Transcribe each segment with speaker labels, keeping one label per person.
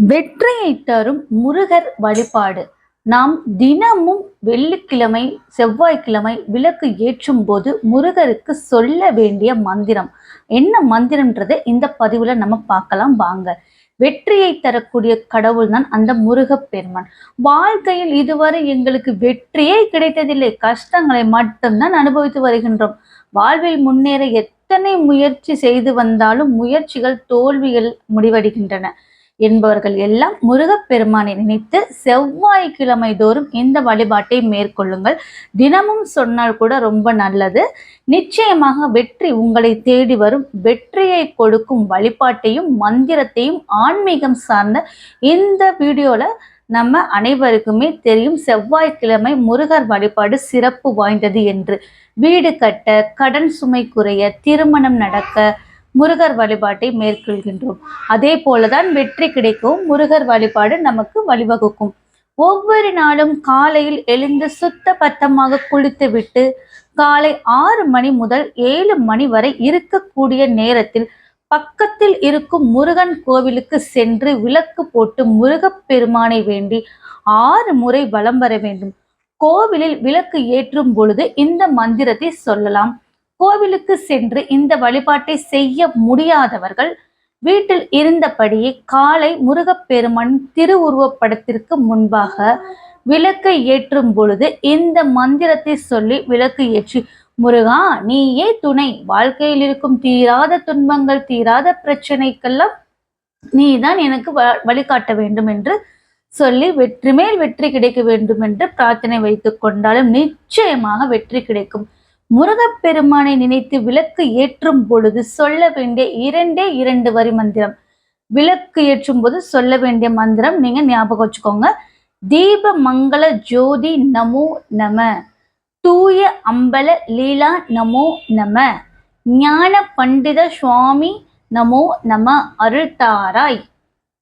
Speaker 1: வெற்றியை தரும் முருகர் வழிபாடு. நாம் தினமும் வெள்ளிக்கிழமை, செவ்வாய்க்கிழமை விளக்கு ஏற்றும் போது முருகருக்கு சொல்ல வேண்டிய மந்திரம் என்ன மந்திரம்ன்றதை இந்த பதிவுல நம்ம பார்க்கலாம் வாங்க. வெற்றியை தரக்கூடிய கடவுள் தான் அந்த முருகப்பெருமான். வாழ்க்கையில் இதுவரை எங்களுக்கு வெற்றியே கிடைத்ததில்லை, கஷ்டங்களை மட்டும்தான் அனுபவித்து வருகின்றோம். வாழ்வில் முன்னேற எத்தனை முயற்சி செய்து வந்தாலும் முயற்சிகள் தோல்வியில் முடிவடைகின்றன என்பவர்கள் எல்லாம் முருகப்பெருமானை நினைத்து செவ்வாய்க்கிழமை தோறும் இந்த வழிபாட்டை மேற்கொள்ளுங்கள். தினமும் சொன்னால் கூட ரொம்ப நல்லது. நிச்சயமாக வெற்றி உங்களை தேடி வரும். வெற்றியை கொடுக்கும் வழிபாட்டையும் மந்திரத்தையும் ஆன்மீகம் சார்ந்த இந்த வீடியோல நம்ம அனைவருக்குமே தெரியும், செவ்வாய்க்கிழமை முருகர் வழிபாடு சிறப்பு வாய்ந்தது என்று. வீடு கட்ட, கடன் சுமை குறைய, திருமணம் நடக்க முருகர் வழிபாட்டை மேற்கொள்கின்றோம். அதே போலதான் வெற்றி கிடைக்கும் முருகர் வழிபாடு நமக்கு வழிவகுக்கும். ஒவ்வொரு நாளும் காலையில் எழுந்து சுத்த பத்தமாக குளித்து விட்டு காலை 6 மணி முதல் 7 மணி வரை இருக்கக்கூடிய நேரத்தில் பக்கத்தில் இருக்கும் முருகன் கோவிலுக்கு சென்று விளக்கு போட்டு முருகப்பெருமானை வேண்டி 6 முறை வலம் வர வேண்டும். கோவிலில் விளக்கு ஏற்றும் பொழுது இந்த மந்திரத்தை சொல்லலாம். கோவிலுக்கு சென்று இந்த வழிபாட்டை செய்ய முடியாதவர்கள் வீட்டில் இருந்தபடியே காலை முருகப்பெருமான் திருவுருவப்படத்திற்கு முன்பாக விளக்கை ஏற்றும் பொழுது இந்த மந்திரத்தை சொல்லி விளக்கு ஏற்றி, முருகா நீயே துணை, வாழ்க்கையில் இருக்கும் தீராத துன்பங்கள், தீராத பிரச்சனைக்கெல்லாம் நீதான் எனக்கு வழிகாட்ட வேண்டும் என்று சொல்லி வெற்றி மேல் வெற்றி கிடைக்க வேண்டும் என்று பிரார்த்தனை வைத்துக் கொண்டாலும் நிச்சயமாக வெற்றி கிடைக்கும். முருகப்பெருமானை நினைத்து விளக்கு ஏற்றும் பொழுது சொல்ல வேண்டிய 2 வரி மந்திரம். விளக்கு ஏற்றும் போது சொல்ல வேண்டிய மந்திரம் நீங்க ஞாபகம் வச்சுக்கோங்க. தீப மங்கள ஜோதி நமோ நம, தூய அம்பல லீலா நமோ நம, ஞான பண்டித சுவாமி நமோ நம அருள் தாராய்.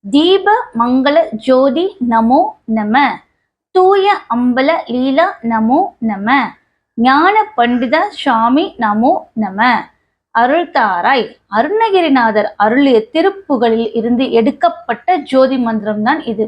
Speaker 1: தீப மங்கள ஜோதி நமோ நம, தூய அம்பல லீலா நமோ நம, ஞான பண்டித சுவாமி நமோ நம அருள் தாராய். அருணகிரிநாதர் அருளிய திருப்புகளில் இருந்து எடுக்கப்பட்ட ஜோதி மந்திரம் தான் இது.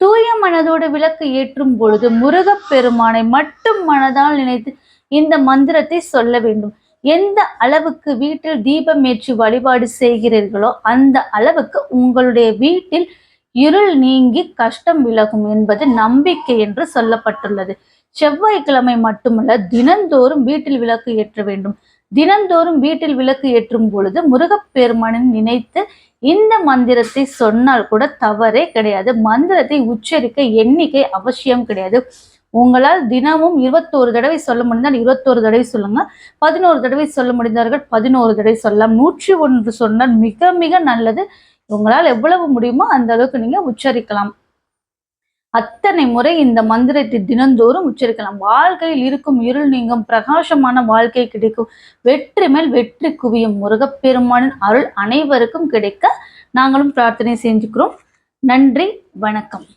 Speaker 1: தூய மனதோடு விளக்கு ஏற்றும் பொழுது முருகப்பெருமானை மட்டும் மனதால் நினைத்து இந்த மந்திரத்தை சொல்ல வேண்டும். எந்த அளவுக்கு வீட்டில் தீபம் ஏற்றி வழிபாடு செய்கிறீர்களோ அந்த அளவுக்கு உங்களுடைய வீட்டில் இருள் நீங்கி கஷ்டம் விலகும் என்பது நம்பிக்கை என்று சொல்லப்பட்டுள்ளது. செவ்வாய்க்கிழமை மட்டுமல்ல, தினந்தோறும் வீட்டில் விளக்கு ஏற்ற வேண்டும். தினந்தோறும் வீட்டில் விளக்கு ஏற்றும் பொழுது முருகப்பெருமானை நினைத்து இந்த மந்திரத்தை சொன்னால் கூட தவறே கிடையாது. மந்திரத்தை உச்சரிக்க எண்ணிக்கை அவசியம் கிடையாது. உங்களால் தினமும் 21 தடவை சொல்ல முடிந்தால் 21 தடவை சொல்லுங்க. 11 தடவை சொல்ல முடிந்தார்கள் 11 தடவை சொல்லலாம். 101 சொன்னால் மிக மிக நல்லது. உங்களால் எவ்வளவு முடியுமோ அந்த அளவுக்கு நீங்க உச்சரிக்கலாம். அத்தனை முறை இந்த மந்திரத்தை தினந்தோறும் உச்சரிக்கலாம். வாழ்க்கையில் இருக்கும் இருள் நீங்கும், பிரகாசமான வாழ்க்கை கிடைக்கும், வெற்றி மேல் வெற்றி குவியும். முருகப்பெருமானின் அருள் அனைவருக்கும் கிடைக்க நாங்களும் பிரார்த்தனை செஞ்சுக்கிறோம். நன்றி, வணக்கம்.